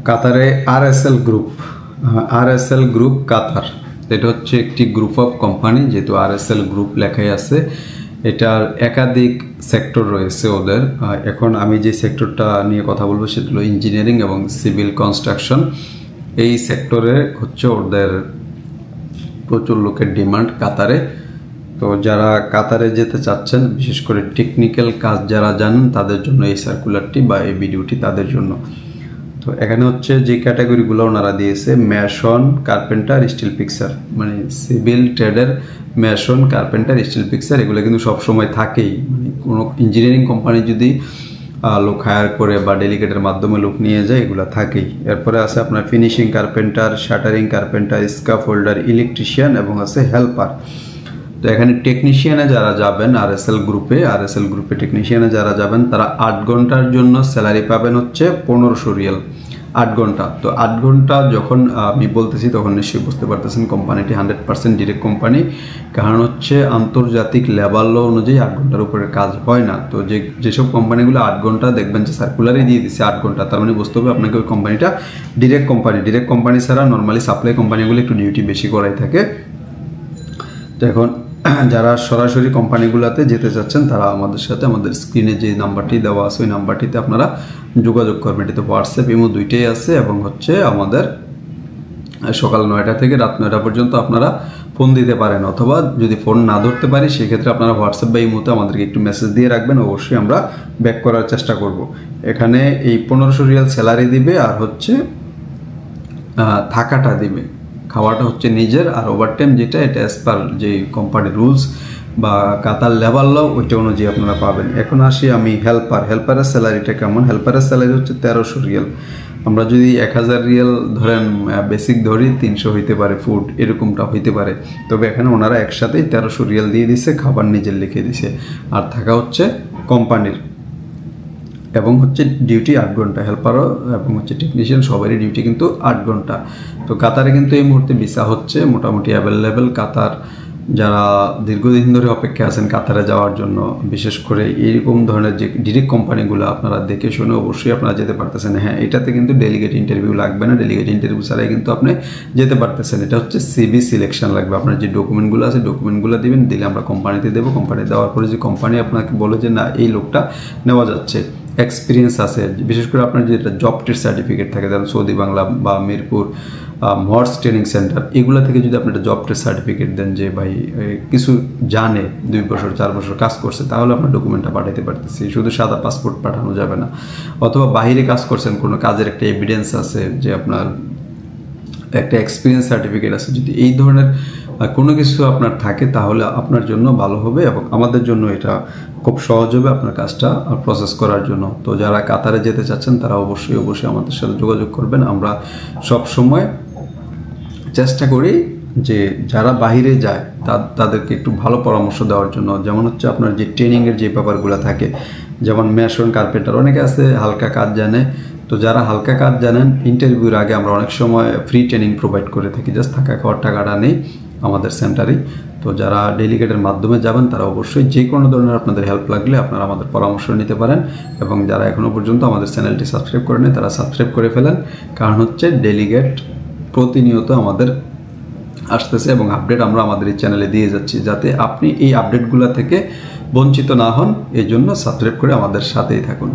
কাতারে RSL group কাতার, এটা হচ্ছে একটি গ্রুপ অফ কোম্পানি। যেহেতু আরএসএল গ্রুপ লেখাই আছে, এটার একাধিক সেক্টর রয়েছে ওদের। এখন আমি যে সেক্টরটা নিয়ে কথা বলবো সেটা হলো ইঞ্জিনিয়ারিং এবং সিভিল কনস্ট্রাকশন। এই সেক্টরে হচ্ছে ওদের প্রচুর লোকের ডিমান্ড কাতারে। তো যারা কাতারে যেতে চাচ্ছেন, বিশেষ করে টেকনিক্যাল কাজ যারা জানেন, তাদের জন্য এই সার্কুলারটি বা এই ভিডিওটি তাদের জন্য। তো এখানে হচ্ছে যে ক্যাটাগরিগুলো ওনারা দিয়েছে, ম্যাশন, কার্পেন্টার, স্টিল পিক্সার, মানে সিভিল ট্রেডের ম্যাশন, কার্পেন্টার, স্টিল পিক্সার, এগুলো কিন্তু সবসময় থাকেই। মানে কোনো ইঞ্জিনিয়ারিং কোম্পানি যদি লোক হায়ার করে বা ডেলিগেটের মাধ্যমে লোক নিয়ে যায়, এগুলো থাকেই। এরপরে আছে আপনার finishing carpenter, shuttering carpenter, scaffolder, electrician এবং আছে হেল্পার। তো এখানে টেকনিশিয়ানে যারা যাবেন আরএসএল গ্রুপে টেকনিশিয়ানে যারা যাবেন, তারা 8 ঘন্টার জন্য স্যালারি পাবেন হচ্ছে 1500 রিয়াল, 8 ঘন্টা। তো 8 ঘন্টা যখন আমি বলতেছি তখন নিশ্চয়ই বুঝতে পারতেছেন কোম্পানিটি 100% ডিরেক্ট কোম্পানি। কারণ হচ্ছে আন্তর্জাতিক লেবার ল অনুযায়ী 8 ঘন্টার উপরে কাজ হয় না। তো যেসব কোম্পানিগুলো 8 ঘন্টা দেখবেন যে সার্কুলারে দিয়ে দিচ্ছে 8 ঘন্টা, তার মানে বুঝতে হবে আপনাকে ওই কোম্পানিটা ডিরেক্ট কোম্পানি ছাড়া নর্মালি সাপ্লাই কোম্পানিগুলো একটু ডিউটি বেশি করাই থাকে। তো এখন যারা সরাসরি কোম্পানিগুলোতে যেতে চাচ্ছেন, তারা আমাদের সাথে আমাদের স্ক্রিনে যে নাম্বারটি দেওয়া আছে ওই নাম্বারটিতে আপনারা যোগাযোগ করবেন। এটিতে হোয়াটসঅ্যাপ, ইমো দুইটাই আছে এবং হচ্ছে আমাদের সকাল 9টা থেকে রাত 9টা পর্যন্ত আপনারা ফোন দিতে পারেন, অথবা যদি ফোন না ধরতে পারি সেক্ষেত্রে আপনারা হোয়াটসঅ্যাপ বা ইমোতে আমাদেরকে একটু মেসেজ দিয়ে রাখবেন, অবশ্যই আমরা ব্যাক করার চেষ্টা করব। এখানে এই 1500 রিয়াল স্যালারি দিবে, আর হচ্ছে থাকাটা দিবে, খাওয়াটা হচ্ছে নিজের, আর ওভারটাইম যেটা এটা অ্যাজ পার যে কোম্পানির রুলস বা কাতার লেবার ল ওইটা অনুযায়ী আপনারা পাবেন। এখন আসি আমি হেল্পারের স্যালারিটা কেমন। হেল্পারের স্যালারি হচ্ছে 1300 রিয়াল। আমরা যদি 1000 রিয়াল ধরেন বেসিক ধরি, 300 হইতে পারে, ফুড এরকমটা হইতে পারে। তবে এখানে ওনারা একসাথেই 1300 রিয়াল দিয়ে দিছে, খাবার নিজের লিখে দিছে, আর থাকা হচ্ছে কোম্পানির। এবং হচ্ছে ডিউটি 8 ঘন্টা, হেল্পারও এবং হচ্ছে টেকনিশিয়ান সবারই ডিউটি কিন্তু 8 ঘন্টা। তো কাতারে কিন্তু এই মুহূর্তে ভিসা হচ্ছে মোটামুটি অ্যাভেলেবেল। কাতার যারা দীর্ঘদিন ধরে অপেক্ষা আছেন কাতারে যাওয়ার জন্য, বিশেষ করে এইরকম ধরনের যে ডিরেক্ট কোম্পানিগুলো, আপনারা দেখে শুনে অবশ্যই আপনারা যেতে পারতেছেন। হ্যাঁ, এটাতে কিন্তু ডেলিগেট ইন্টারভিউ লাগবে না, ডেলিগেট ইন্টারভিউ ছাড়াই কিন্তু আপনি যেতে পারতেছেন। এটা হচ্ছে সিভি সিলেকশন লাগবে। আপনার যে ডকুমেন্টগুলো আছে ডকুমেন্টগুলো দিবেন, দিলে আমরা কোম্পানিতে দেবো। কোম্পানি দেওয়ার পরে যে কোম্পানি আপনাকে বলে যে না, এই লোকটা নেওয়া যাচ্ছে, এক্সপিরিয়েন্স আছে, বিশেষ করে আপনার যেটা জব ট্রেড সার্টিফিকেট থাকে, যেমন সৌদি বাংলা বা মিরপুর মর্স ট্রেনিং সেন্টার, এগুলো থেকে যদি আপনি একটা জব ট্রেড সার্টিফিকেট দেন যে ভাই কিছু জানে, 2 বছর 4 বছর কাজ করছে, তাহলে আপনার ডকুমেন্টটা পাঠাতে পারতেছি। শুধু সাদা পাসপোর্ট পাঠানো যাবে না। অথবা বাইরে কাজ করছেন, কোনো কাজের একটা এভিডেন্স আছে, যে আপনার একটা এক্সপিরিয়েন্স সার্টিফিকেট আছে, যদি এই ধরনের কোনো কিছু আপনার থাকে তাহলে আপনার জন্য ভালো হবে এবং আমাদের জন্য এটা খুব সহজ হবে আপনার কাজটা প্রসেস করার জন্য। তো যারা কাতারে যেতে চাচ্ছেন তারা অবশ্যই আমাদের সাথে যোগাযোগ করবেন। আমরা সব সময় চেষ্টা করি যে যারা বাইরে যায় তাদেরকে একটু ভালো পরামর্শ দেওয়ার জন্য। যেমন হচ্ছে আপনার যে ট্রেনিংয়ের যে ব্যাপারগুলো থাকে, যেমন ম্যাশন, কার্পেন্টার, অনেকে আছে হালকা কাজ জানে। তো যারা হালকা কাজ জানেন, ইন্টারভিউর আগে আমরা অনেক সময় ফ্রি ট্রেনিং প্রোভাইড করে থাকি, জাস্ট থাকা খাওয়ার টাকাটা নেই আমাদের সেন্টারেই। তো যারা ডেলিগেটের মাধ্যমে যাবেন তারা অবশ্যই যে কোনো ধরনের আপনাদের হেল্প লাগলে আপনারা আমাদের পরামর্শ নিতে পারেন। এবং যারা এখনও পর্যন্ত আমাদের চ্যানেলটি সাবস্ক্রাইব করেনি তারা সাবস্ক্রাইব করে ফেলেন, কারণ হচ্ছে ডেলিগেট প্রতিনিয়ত আমাদের আসতেছে এবং আপডেট আমরা আমাদের এই চ্যানেলে দিয়ে যাচ্ছি, যাতে আপনি এই আপডেটগুলো থেকে বঞ্চিত না হন। এই জন্য সাবস্ক্রাইব করে আমাদের সাথেই থাকুন।